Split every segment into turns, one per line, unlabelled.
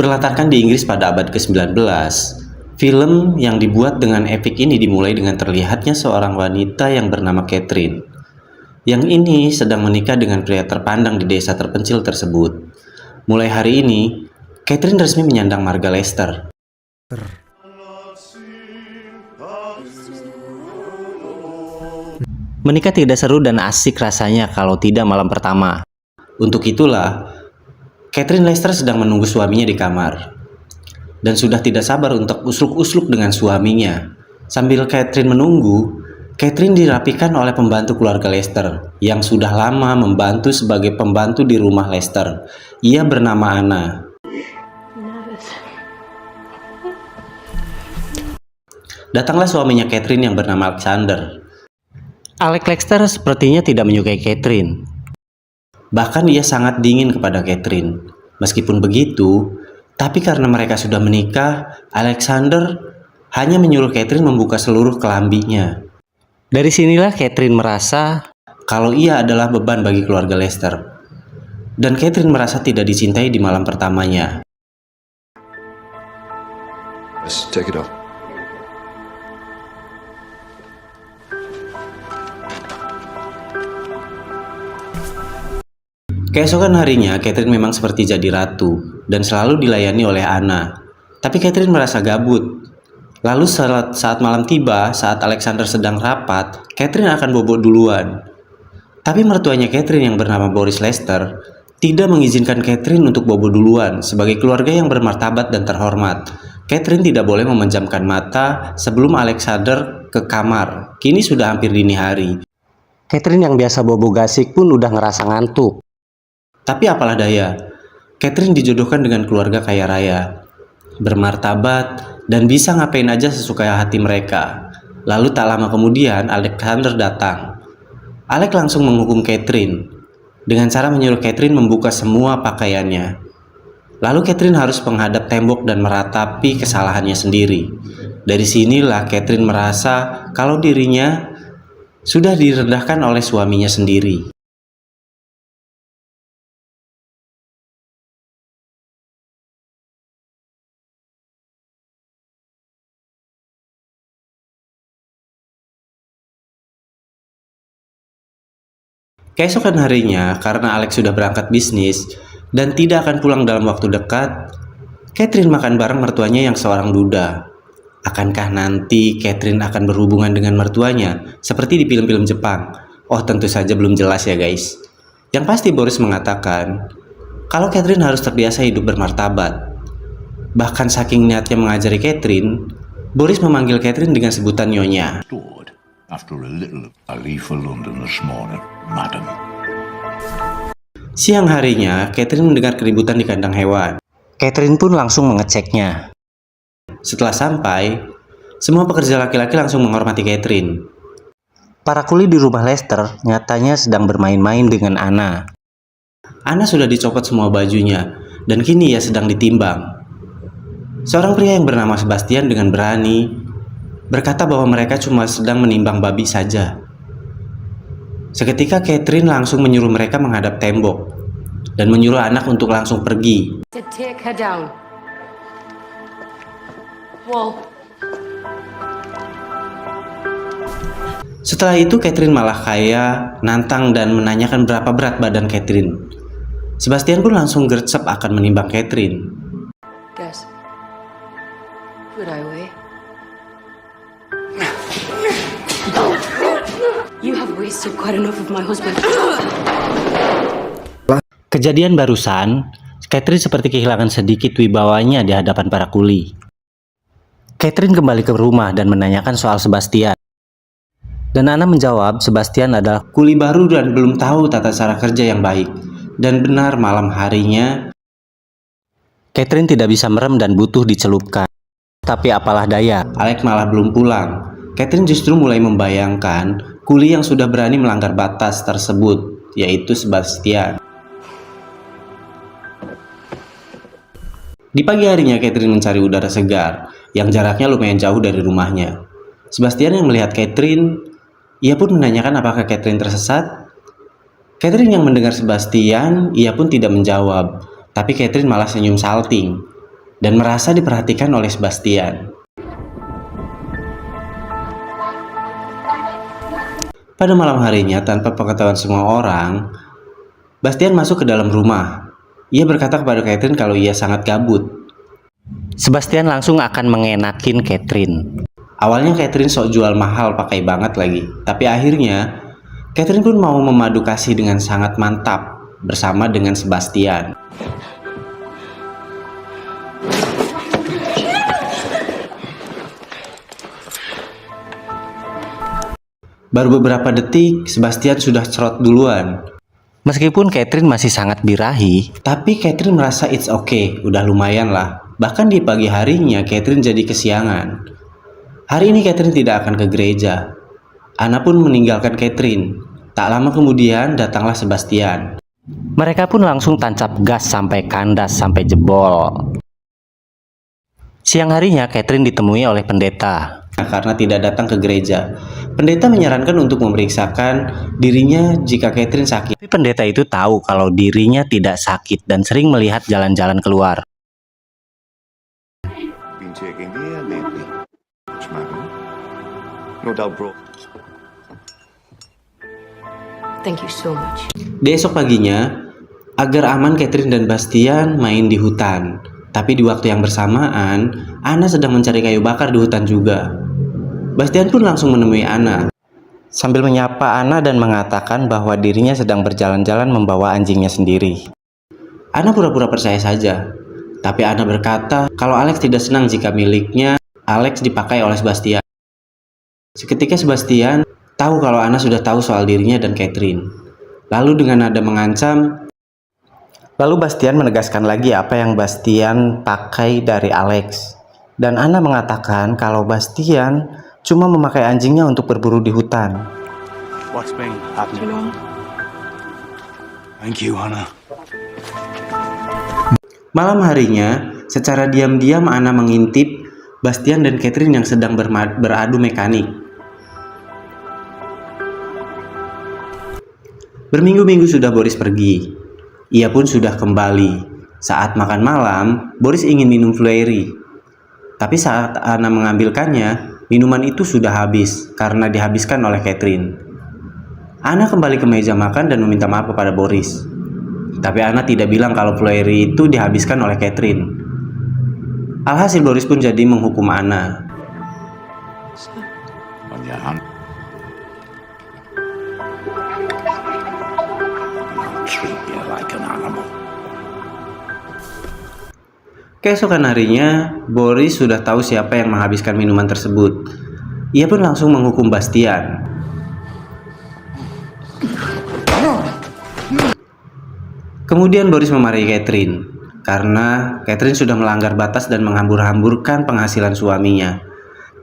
Berlatarkan di Inggris pada abad ke-19, film yang dibuat dengan epik ini dimulai dengan terlihatnya seorang wanita yang bernama Catherine. Yang ini sedang menikah dengan pria terpandang di desa terpencil tersebut. Mulai hari ini, Catherine resmi menyandang marga Leicester. Menikah tidak seru dan asik rasanya kalau tidak malam pertama. Untuk itulah, Catherine Leicester sedang menunggu suaminya di kamar. Dan sudah tidak sabar untuk usluk-usluk dengan suaminya. Sambil Catherine menunggu, Catherine dirapikan oleh pembantu keluarga Leicester yang sudah lama membantu sebagai pembantu di rumah Leicester. Ia bernama Anna. Datanglah suaminya Catherine yang bernama Alexander. Alex Leicester sepertinya tidak menyukai Catherine. Bahkan ia sangat dingin kepada Catherine. Meskipun begitu, tapi karena mereka sudah menikah, Alexander hanya menyuruh Catherine membuka seluruh kelambinya. Dari sinilah Catherine merasa kalau ia adalah beban bagi keluarga Leicester. Dan Catherine merasa tidak dicintai di malam pertamanya.
Let's take it off.
Keesokan harinya, Catherine memang seperti jadi ratu dan selalu dilayani oleh Anna. Tapi Catherine merasa gabut. Lalu saat malam tiba, saat Alexander sedang rapat, Catherine akan bobo duluan. Tapi mertuanya Catherine yang bernama Boris Leicester tidak mengizinkan Catherine untuk bobo duluan. Sebagai keluarga yang bermartabat dan terhormat, Catherine tidak boleh memejamkan mata sebelum Alexander ke kamar. Kini sudah hampir dini hari. Catherine yang biasa bobo gasik pun udah ngerasa ngantuk. Tapi apalah daya, Catherine dijodohkan dengan keluarga kaya raya, bermartabat, dan bisa ngapain aja sesuka hati mereka. Lalu tak lama kemudian Alexander datang. Alex langsung menghukum Catherine dengan cara menyuruh Catherine membuka semua pakaiannya. Lalu Catherine harus menghadap tembok dan meratapi kesalahannya sendiri. Dari sinilah Catherine merasa kalau dirinya sudah direndahkan oleh suaminya sendiri. Keesokan harinya, karena Alex sudah berangkat bisnis dan tidak akan pulang dalam waktu dekat, Catherine makan bareng mertuanya yang seorang duda. Akankah nanti Catherine akan berhubungan dengan mertuanya seperti di film-film Jepang? Oh, tentu saja belum jelas ya guys. Yang pasti Boris mengatakan kalau Catherine harus terbiasa hidup bermartabat. Bahkan saking niatnya mengajari Catherine, Boris memanggil Catherine dengan sebutan Nyonya.
After a little, I leave for London this morning, madam.
Siang harinya, Catherine mendengar keributan di kandang hewan. Catherine pun langsung mengeceknya. Setelah sampai, semua pekerja laki-laki langsung menghormati Catherine. Para kuli di rumah Leicester nyatanya sedang bermain-main dengan Anna. Anna sudah dicopot semua bajunya, dan kini ia sedang ditimbang. Seorang pria yang bernama Sebastian dengan berani berkata bahwa mereka cuma sedang menimbang babi saja. Seketika Catherine langsung menyuruh mereka menghadap tembok dan menyuruh anak untuk langsung pergi. Setelah itu Catherine malah kaya, nantang dan menanyakan berapa berat badan Catherine. Sebastian pun langsung gercep akan menimbang Catherine.
Guess. Would I weigh? You have wasted quite enough of my husband.
Kejadian barusan, Catherine seperti kehilangan sedikit wibawanya di hadapan para kuli. Catherine kembali ke rumah dan menanyakan soal Sebastian. Dan Anna menjawab Sebastian adalah kuli baru dan belum tahu tata cara kerja yang baik. Dan benar malam harinya, Catherine tidak bisa merem dan butuh dicelupkan. Tapi apalah daya, Alex malah belum pulang. Catherine justru mulai membayangkan kuli yang sudah berani melanggar batas tersebut, yaitu Sebastian. Di pagi harinya, Catherine mencari udara segar yang jaraknya lumayan jauh dari rumahnya. Sebastian yang melihat Catherine, ia pun menanyakan apakah Catherine tersesat. Catherine yang mendengar Sebastian, ia pun tidak menjawab. Tapi Catherine malah senyum salting. dan merasa diperhatikan oleh Sebastian. Pada malam harinya, tanpa pengetahuan semua orang, Bastian masuk ke dalam rumah. Ia berkata kepada Catherine kalau ia sangat gabut. Sebastian langsung akan mengenakin Catherine. Awalnya Catherine sok jual mahal pakai banget lagi. Tapi akhirnya, Catherine pun mau memadu kasih dengan sangat mantap bersama dengan Sebastian. Baru beberapa detik, Sebastian sudah cerot duluan. Meskipun Catherine masih sangat birahi, tapi Catherine merasa it's okay, udah lumayan lah. Bahkan di pagi harinya, Catherine jadi kesiangan. Hari ini Catherine tidak akan ke gereja. Anna pun meninggalkan Catherine. Tak lama kemudian, datanglah Sebastian. Mereka pun langsung tancap gas sampai kandas, sampai jebol. Siang harinya, Catherine ditemui oleh pendeta karena tidak datang ke gereja. Pendeta menyarankan untuk memeriksakan dirinya jika Catherine sakit. Tapi pendeta itu tahu kalau dirinya tidak sakit dan sering melihat jalan-jalan keluar.
Been taking the air lately. What's the matter? No doubt, bro.
Thank you so much.
Di esok paginya, agar aman Catherine dan Bastian main di hutan. Tapi di waktu yang bersamaan, Anna sedang mencari kayu bakar di hutan juga. Bastian pun langsung menemui Anna sambil menyapa Anna dan mengatakan bahwa dirinya sedang berjalan-jalan membawa anjingnya sendiri. Anna pura-pura percaya saja, tapi Anna berkata kalau Alex tidak senang jika miliknya Alex dipakai oleh Sebastian. Seketika Sebastian tahu kalau Anna sudah tahu soal dirinya dan Catherine. Lalu dengan nada mengancam, lalu Bastian menegaskan lagi apa yang Bastian pakai dari Alex. Dan Anna mengatakan kalau Bastian cuma memakai anjingnya untuk berburu di hutan.
What's been happening? Thank you, Anna.
Malam harinya, secara diam-diam Anna mengintip Bastian dan Catherine yang sedang beradu mekanik. Berminggu-minggu sudah Boris pergi. Ia pun sudah kembali. Saat makan malam, Boris ingin minum Fleury. Tapi saat Anna mengambilkannya, minuman itu sudah habis karena dihabiskan oleh Catherine. Anna kembali ke meja makan dan meminta maaf kepada Boris. Tapi Anna tidak bilang kalau Fleury itu dihabiskan oleh Catherine. Alhasil Boris pun jadi menghukum Anna.
On your hand. I'll treat you like an animal.
Keesokan harinya, Boris sudah tahu siapa yang menghabiskan minuman tersebut. Ia pun langsung menghukum Bastian. Kemudian Boris memarahi Catherine karena Catherine sudah melanggar batas dan menghambur-hamburkan penghasilan suaminya.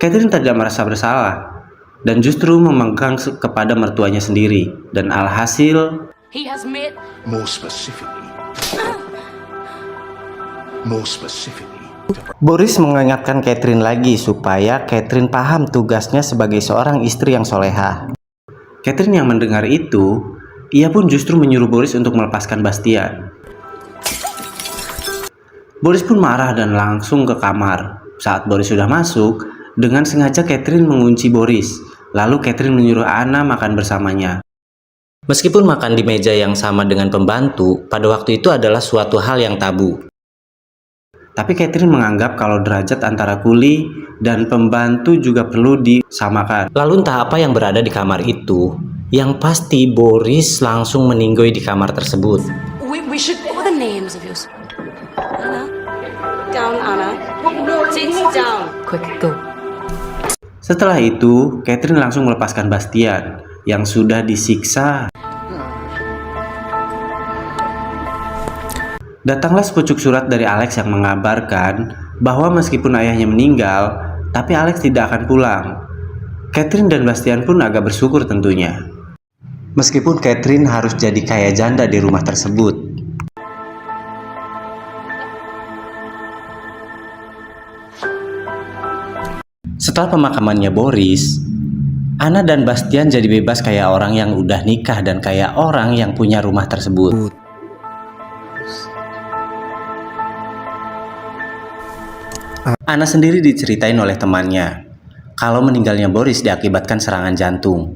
Catherine tidak merasa bersalah dan justru memegang kepada mertuanya sendiri. Dan alhasil,
He has made.
More specifically. More specifically.
Boris mengingatkan Catherine lagi supaya Catherine paham tugasnya sebagai seorang istri yang soleha. Catherine yang mendengar itu, ia pun justru menyuruh Boris untuk melepaskan Bastian. Boris pun marah dan langsung ke kamar. Saat Boris sudah masuk, dengan sengaja Catherine mengunci Boris. Lalu Catherine menyuruh Anna makan bersamanya. Meskipun makan di meja yang sama dengan pembantu, pada waktu itu adalah suatu hal yang tabu. Tapi Catherine menganggap kalau derajat antara kuli dan pembantu juga perlu disamakan. Lalu entah apa yang berada di kamar itu, yang pasti Boris langsung meninggoy di kamar tersebut.
We should. What are the names of yours? Anna. Down, Anna. Sit down. Quick, go.
Setelah itu, Catherine langsung melepaskan Bastian yang sudah disiksa. Datanglah sepucuk surat dari Alex yang mengabarkan bahwa meskipun ayahnya meninggal, tapi Alex tidak akan pulang. Catherine dan Bastian pun agak bersyukur tentunya. Meskipun Catherine harus jadi kaya janda di rumah tersebut. Setelah pemakamannya Boris, Anna dan Bastian jadi bebas kayak orang yang udah nikah dan kayak orang yang punya rumah tersebut. Anna sendiri diceritain oleh temannya kalau meninggalnya Boris diakibatkan serangan jantung.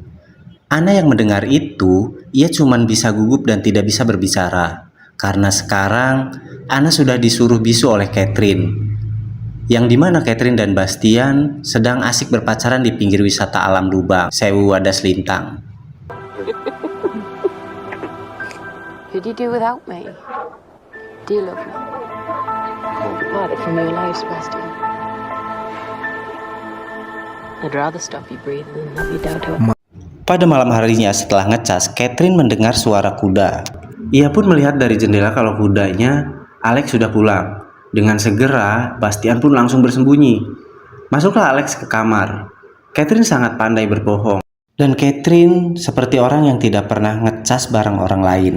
Anna yang mendengar itu, ia cuma bisa gugup dan tidak bisa berbicara. Karena sekarang, Anna sudah disuruh bisu oleh Catherine. Yang dimana Catherine dan Bastian sedang asik berpacaran di pinggir wisata alam Lubang, Sewu Wadas Lintang.
Who'd you do without me? Do you love me? What from your life, Sebastian? I'd rather stop you breathing than have you down to it.
Pada malam harinya setelah ngecas, Catherine mendengar suara kuda. Ia pun melihat dari jendela kalau kudanya, Alex sudah pulang. Dengan segera, Bastian pun langsung bersembunyi. Masuklah Alex ke kamar. Catherine sangat pandai berbohong. Dan Catherine seperti orang yang tidak pernah ngecas barang orang lain.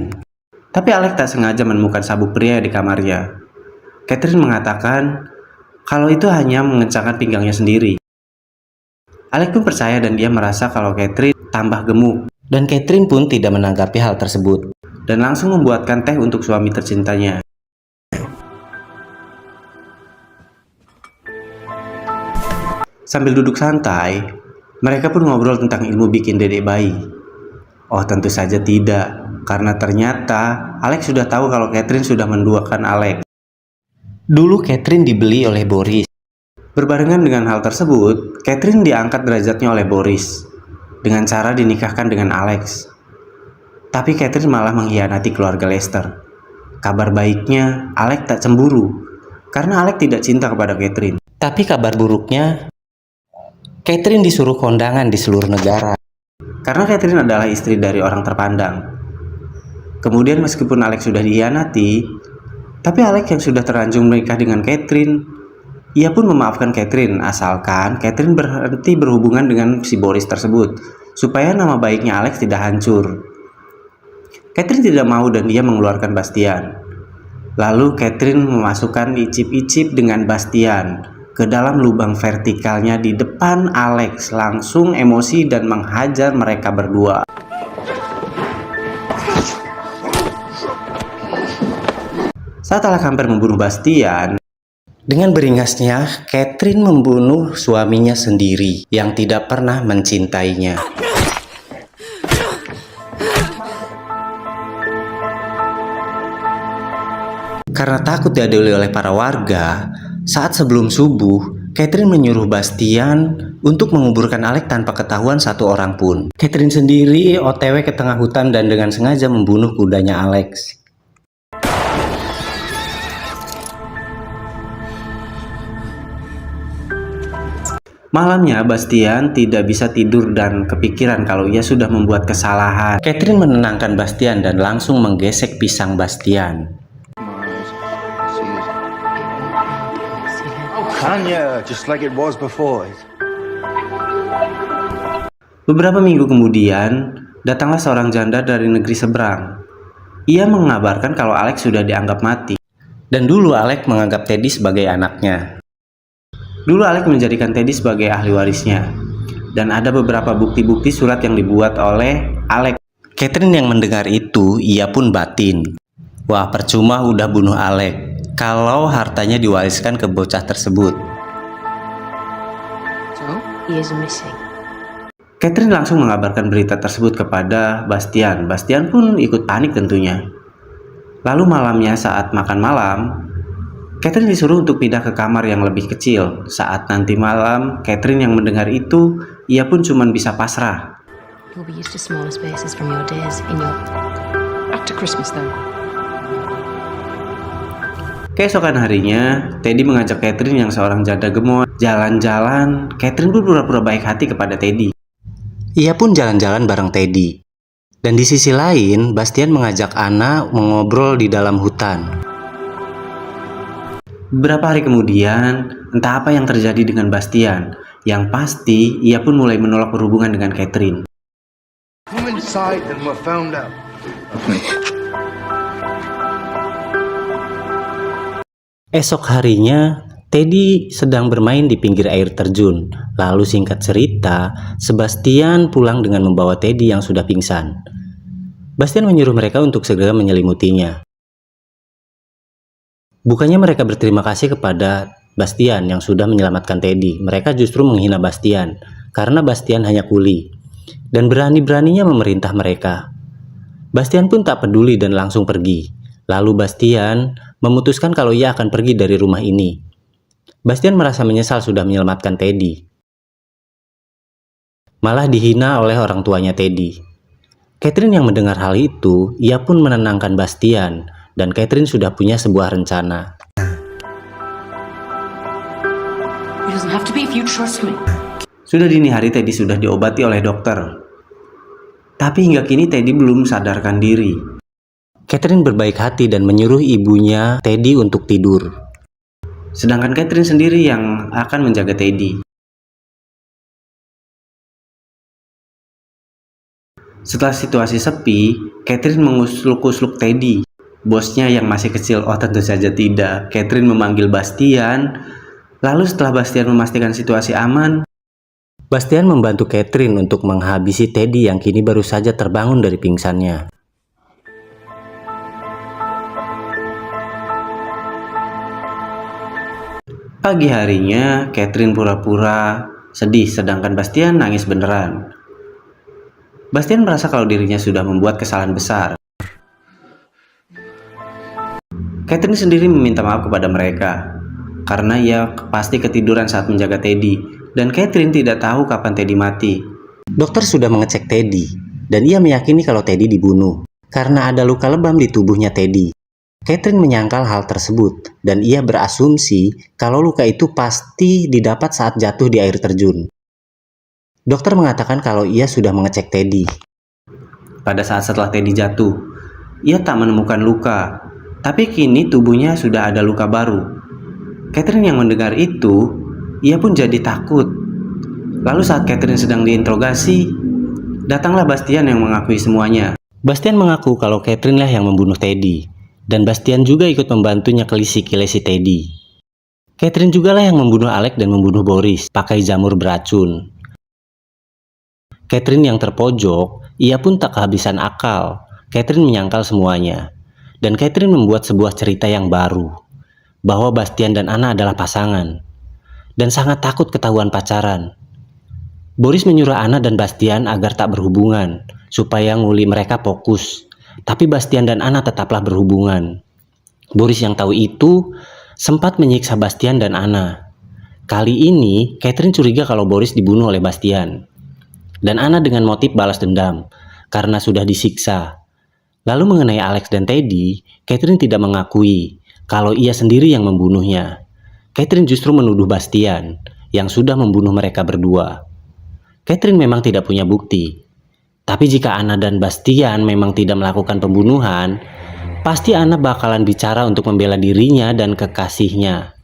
Tapi Alex tak sengaja menemukan sabuk pria di kamarnya. Catherine mengatakan kalau itu hanya mengencangkan pinggangnya sendiri. Alex pun percaya dan dia merasa kalau Catherine tambah gemuk. Dan Catherine pun tidak menanggapi hal tersebut. Dan langsung membuatkan teh untuk suami tercintanya. Sambil duduk santai, mereka pun ngobrol tentang ilmu bikin dedek bayi. Oh, tentu saja tidak, karena ternyata Alex sudah tahu kalau Catherine sudah menduakan Alex. Dulu Catherine dibeli oleh Boris. Berbarengan dengan hal tersebut, Catherine diangkat derajatnya oleh Boris dengan cara dinikahkan dengan Alex. Tapi Catherine malah mengkhianati keluarga Lester. Kabar baiknya, Alex tak cemburu karena Alex tidak cinta kepada Catherine. Tapi kabar buruknya, Catherine disuruh kondangan di seluruh negara. Karena Catherine adalah istri dari orang terpandang. Kemudian meskipun Alex sudah dikhianati, tapi Alex yang sudah terlanjur menikah dengan Catherine, ia pun memaafkan Catherine asalkan Catherine berhenti berhubungan dengan si Boris tersebut, supaya nama baiknya Alex tidak hancur. Catherine tidak mau dan dia mengeluarkan Bastian. Lalu Catherine memasukkan icip-icip dengan Bastian ke dalam lubang vertikalnya di depan Alex, langsung emosi dan menghajar mereka berdua. Saat Alex hampir membunuh Bastian, dengan beringasnya Catherine membunuh suaminya sendiri yang tidak pernah mencintainya. Karena takut diadili oleh para warga, saat sebelum subuh, Catherine menyuruh Bastian untuk menguburkan Alex tanpa ketahuan satu orang pun. Catherine sendiri OTW ke tengah hutan dan dengan sengaja membunuh kudanya Alex. Malamnya, Bastian tidak bisa tidur dan kepikiran kalau ia sudah membuat kesalahan. Catherine menenangkan Bastian dan langsung menggesek pisang Bastian.
Tanya, just like it was before.
Beberapa minggu kemudian, datanglah seorang janda dari negeri seberang. Ia mengabarkan kalau Alex sudah dianggap mati. Dan dulu Alex menganggap Teddy sebagai anaknya. Dulu Alex menjadikan Teddy sebagai ahli warisnya. Dan ada beberapa bukti-bukti surat yang dibuat oleh Alex. Catherine yang mendengar itu, ia pun batin. Wah, percuma udah bunuh Alex kalau hartanya diwariskan ke bocah tersebut.
He is missing.
Catherine langsung mengabarkan berita tersebut kepada Bastian. Bastian pun ikut panik tentunya. Lalu malamnya saat makan malam, Catherine disuruh untuk pindah ke kamar yang lebih kecil. Saat nanti malam, Catherine yang mendengar itu, ia pun cuma bisa pasrah.
You'll be used to smaller spaces from your days in your... After Christmas, though.
Keesokan harinya, Teddy mengajak Catherine yang seorang janda gemoy jalan-jalan. Catherine pun pura-pura baik hati kepada Teddy. Ia pun jalan-jalan bareng Teddy. Dan di sisi lain, Bastian mengajak Anna mengobrol di dalam hutan. Beberapa hari kemudian, entah apa yang terjadi dengan Bastian. Yang pasti, ia pun mulai menolak berhubungan dengan Catherine.
Come inside and we're found out.
Esok harinya, Teddy sedang bermain di pinggir air terjun. Lalu singkat cerita, Sebastian pulang dengan membawa Teddy yang sudah pingsan. Bastian menyuruh mereka untuk segera menyelimutinya. Bukannya mereka berterima kasih kepada Bastian yang sudah menyelamatkan Teddy. Mereka justru menghina Bastian karena Bastian hanya kuli dan berani-beraninya memerintah mereka. Bastian pun tak peduli dan langsung pergi. Lalu Bastian memutuskan kalau ia akan pergi dari rumah ini. Bastian merasa menyesal sudah menyelamatkan Teddy. Malah dihina oleh orang tuanya Teddy. Catherine yang mendengar hal itu, ia pun menenangkan Bastian dan Catherine sudah punya sebuah rencana.
It doesn't have to be if you trust me.
Sudah dini hari Teddy sudah diobati oleh dokter. Tapi hingga kini Teddy belum sadarkan diri. Catherine berbaik hati dan menyuruh ibunya Teddy untuk tidur. Sedangkan Catherine sendiri yang akan menjaga Teddy. Setelah situasi sepi, Catherine mengusluk-usluk Teddy. Bosnya yang masih kecil, oh tentu saja tidak. Catherine memanggil Bastian. Lalu setelah Bastian memastikan situasi aman, Bastian membantu Catherine untuk menghabisi Teddy yang kini baru saja terbangun dari pingsannya. Pagi harinya, Catherine pura-pura sedih sedangkan Bastian nangis beneran. Bastian merasa kalau dirinya sudah membuat kesalahan besar. Catherine sendiri meminta maaf kepada mereka karena ia pasti ketiduran saat menjaga Teddy. Dan Catherine tidak tahu kapan Teddy mati. Dokter sudah mengecek Teddy dan ia meyakini kalau Teddy dibunuh karena ada luka lebam di tubuhnya Teddy. Catherine menyangkal hal tersebut dan ia berasumsi kalau luka itu pasti didapat saat jatuh di air terjun. Dokter mengatakan kalau ia sudah mengecek Teddy. Pada saat setelah Teddy jatuh, ia tak menemukan luka, tapi kini tubuhnya sudah ada luka baru. Catherine yang mendengar itu, ia pun jadi takut. Lalu saat Catherine sedang diinterogasi, datanglah Bastian yang mengakui semuanya. Bastian mengaku kalau Catherine lah yang membunuh Teddy. Dan Bastian juga ikut membantunya kilisi Teddy. Catherine juga lah yang membunuh Alex dan membunuh Boris pakai jamur beracun. Catherine yang terpojok, ia pun tak kehabisan akal. Catherine menyangkal semuanya. Dan Catherine membuat sebuah cerita yang baru. Bahwa Bastian dan Anna adalah pasangan. Dan sangat takut ketahuan pacaran. Boris menyuruh Anna dan Bastian agar tak berhubungan, supaya nguli mereka fokus. Tapi Bastian dan Anna tetaplah berhubungan. Boris yang tahu itu, sempat menyiksa Bastian dan Anna. Kali ini, Catherine curiga kalau Boris dibunuh oleh Bastian. Dan Anna dengan motif balas dendam, karena sudah disiksa. Lalu mengenai Alex dan Teddy, Catherine tidak mengakui kalau ia sendiri yang membunuhnya. Catherine justru menuduh Bastian yang sudah membunuh mereka berdua. Catherine memang tidak punya bukti. Tapi jika Anna dan Bastian memang tidak melakukan pembunuhan, pasti Anna bakalan bicara untuk membela dirinya dan kekasihnya.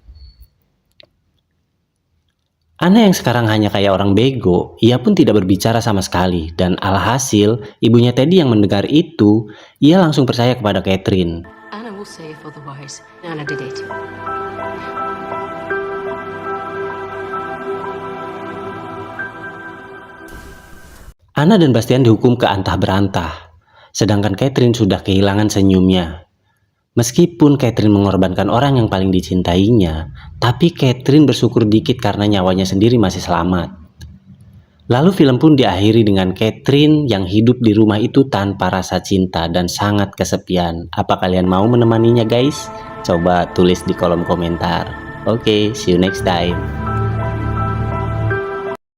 Anna yang sekarang hanya kayak orang bego, ia pun tidak berbicara sama sekali. Dan alhasil, ibunya Teddy yang mendengar itu, ia langsung percaya kepada Catherine.
Anna will say if otherwise. Anna did it.
Anna dan Bastian dihukum ke antah berantah, sedangkan Catherine sudah kehilangan senyumnya. Meskipun Catherine mengorbankan orang yang paling dicintainya, tapi Catherine bersyukur dikit karena nyawanya sendiri masih selamat. Lalu film pun diakhiri dengan Catherine yang hidup di rumah itu tanpa rasa cinta dan sangat kesepian. Apa kalian mau menemaninya guys? Coba tulis di kolom komentar. Oke, see you next time.